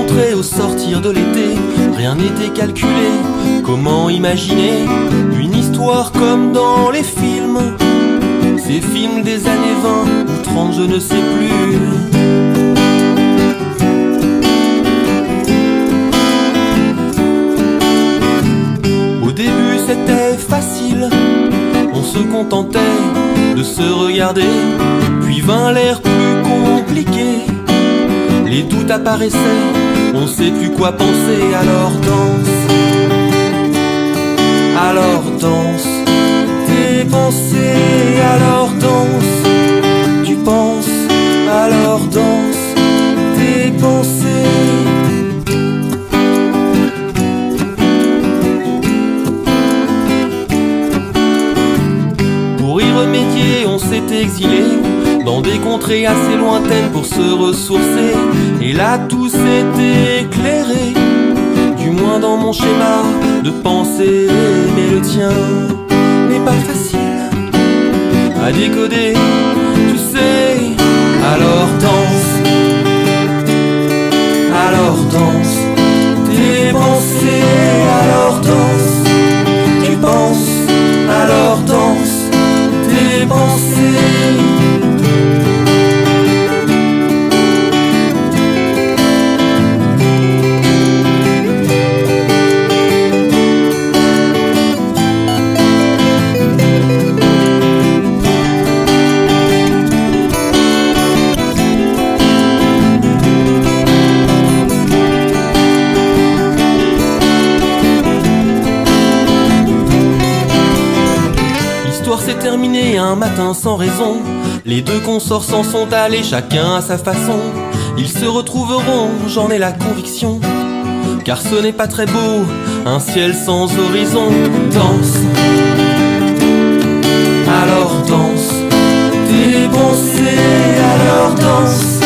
rencontrés au sortir de l'été. Rien n'était calculé, comment imaginer une histoire comme dans les films, ces films des années 20 ou 30, je ne sais plus. Au début c'était facile, on se contentait de se regarder. Puis vint l'air plus compliqué, les doutes apparaissaient, on sait plus quoi penser. Alors danse tes pensées, alors danse, tu penses, alors danse tes pensées. Pour y remédier, on s'est exilé dans des contrées assez lointaines pour se ressourcer. Et là tout s'est éclairé, du moins dans mon schéma de pensée. Mais le tien n'est pas facile à décoder, tu sais. Alors danse tes pensées, alors danse, tu penses, alors danse tes pensées. L'histoire s'est terminée un matin sans raison. Les deux consorts s'en sont allés, chacun à sa façon. Ils se retrouveront, j'en ai la conviction, car ce n'est pas très beau, un ciel sans horizon. Danse, alors danse tes pensées, alors danse,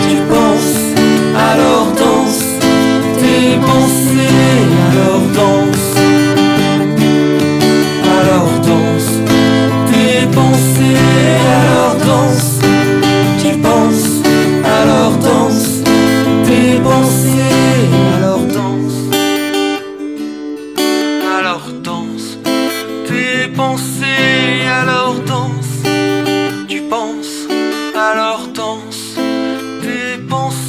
tu penses, alors danse tes pensées, alors danse, alors danse tes pensées, alors danse, tu penses, alors danse tes pensées, alors danse, alors danse tes pensées, alors danse, tu penses, alors danse tes pensées.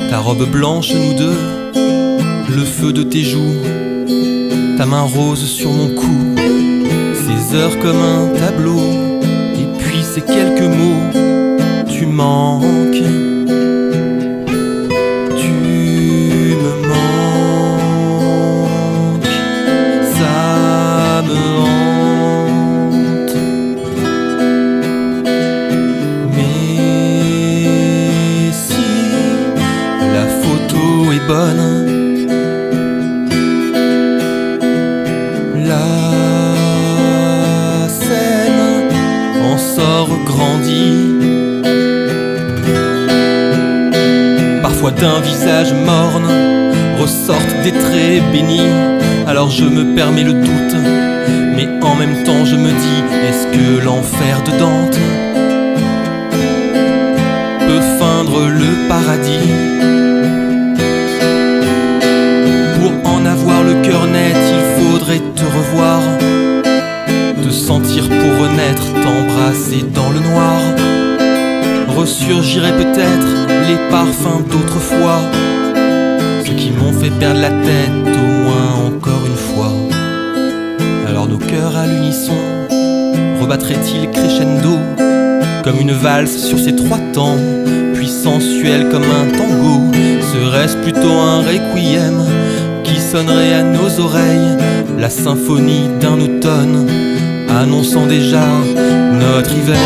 Ta robe blanche, nous deux, le feu de tes joues, ta main rose sur mon cou, ces heures comme un tableau, et puis ces quelques mots, tu manques, tu me manques, ça me hante, mais si la photo est bonne, la scène en sort grandie. Parfois d'un visage morne ressortent des traits bénis. Alors je me permets le doute, mais en même temps je me dis, est-ce que l'enfer de Dante peut feindre le paradis? Pour en avoir le cœur net, il faudrait te revoir, te sentir pour renaître, t'embrasser dans le noir. Ressurgiraient peut-être les parfums d'autrefois, ceux qui m'ont fait perdre la tête au moins encore une fois. Alors nos cœurs à l'unisson rebattrait-il crescendo comme une valse sur ses trois temps, puis sensuel comme un tango? Serait-ce plutôt un requiem qui sonnerait à nos oreilles la symphonie d'un automne annonçant déjà notre hiver?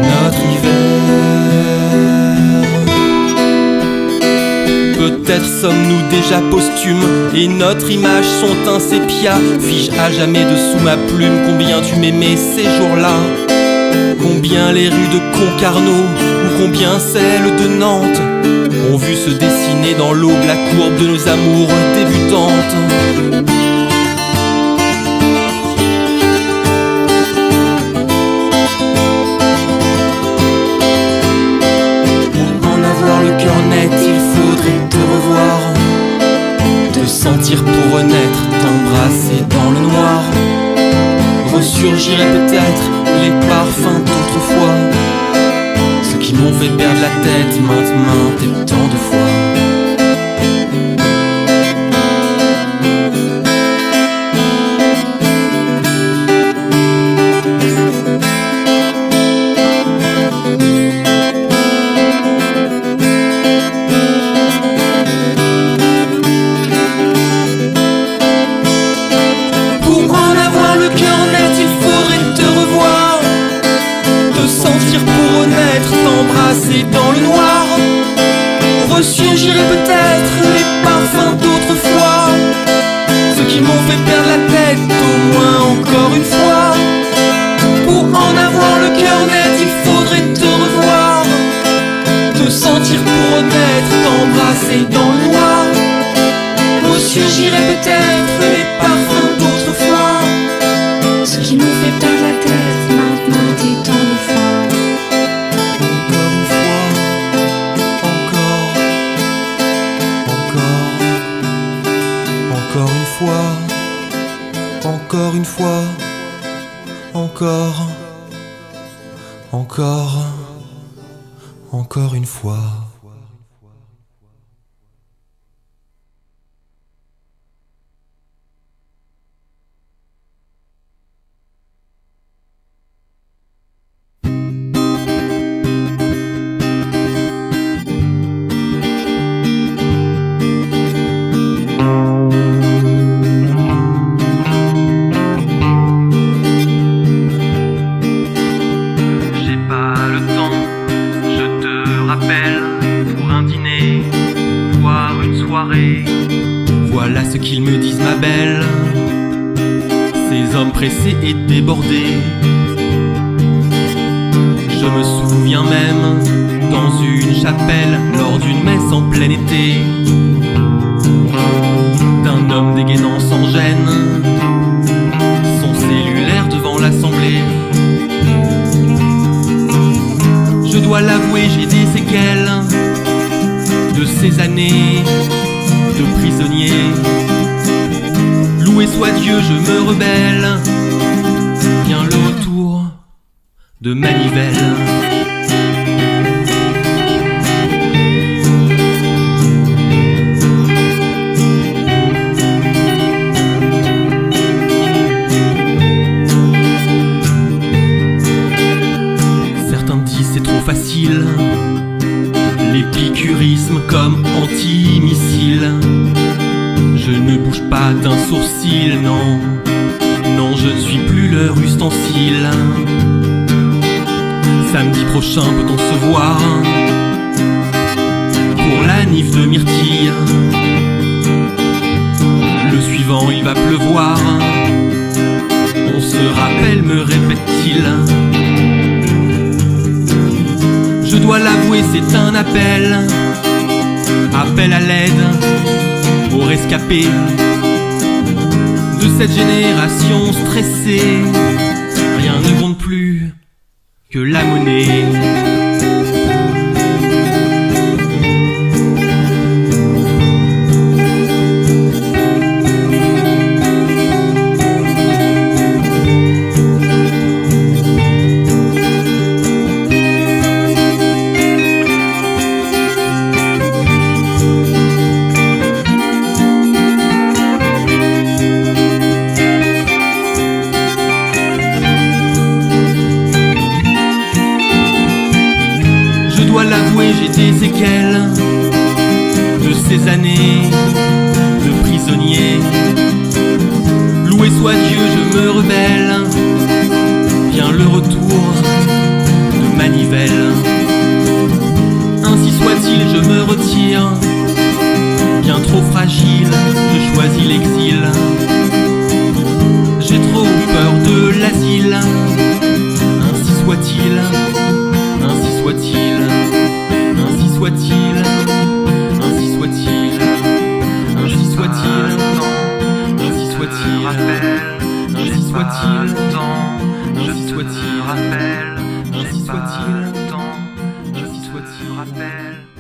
Notre hiver. Peut-être sommes-nous déjà posthumes et notre image sont un sépia. Fige à jamais dessous ma plume combien tu m'aimais ces jours-là, combien les rues de Concarneau ou combien celles de Nantes ont vu se dessiner dans l'aube la courbe de nos amours débutantes. Sentir pour renaître, t'embrasser dans le noir. Ressurgiraient peut-être les parfums d'autrefois, ceux qui m'ont fait perdre la tête maintes et tant de fois. Dans le noir, ressurgiraient peut-être les parfums d'autrefois, ceux qui m'ont fait perdre la tête au moins encore une fois. Pour en avoir le cœur net, il faudrait te revoir, te sentir pour renaître, t'embrasser dans le noir. Ressurgiraient peut-être les parfums d'autrefois, ceux qui m'ont fait perdre la tête maintenant et tant de fois. Encore une fois, encore une fois. Voilà ce qu'ils me disent, ma belle, ces hommes pressés et débordés. Je me souviens même, dans une chapelle, lors d'une messe en plein été, d'un homme dégainant sans gêne son cellulaire devant l'assemblée. Je dois l'avouer, j'ai des séquelles de ces années de prisonnier. Loué soit Dieu, je me rebelle. Vient le retour de Manivelle. Certains disent c'est trop facile, l'épicurisme comme anti-missile. Je ne bouge pas d'un sourcil, non, non, je ne suis plus leur ustensile. Samedi prochain peut-on se voir pour la nif de myrtille. Le suivant il va pleuvoir, on se rappelle, me répète-t-il. Je dois l'avouer, c'est un appel, appel à l'aide aux rescapés de cette génération stressée. Rien ne compte plus que la monnaie. nickel de ces années de prisonnier. Loué soit Dieu, je me rebelle, vient le retour de manivelle. Ainsi soit-il, je me retire, bien trop fragile, je choisis l'exil. J'ai trop peur de l'asile. Ainsi soit-il, ainsi soit-il, ainsi soit-il, ainsi soit-il, ainsi soit-il, ainsi soit-il, ainsi soit-il, ainsi soit-il, ainsi soit-il, ainsi soit-il.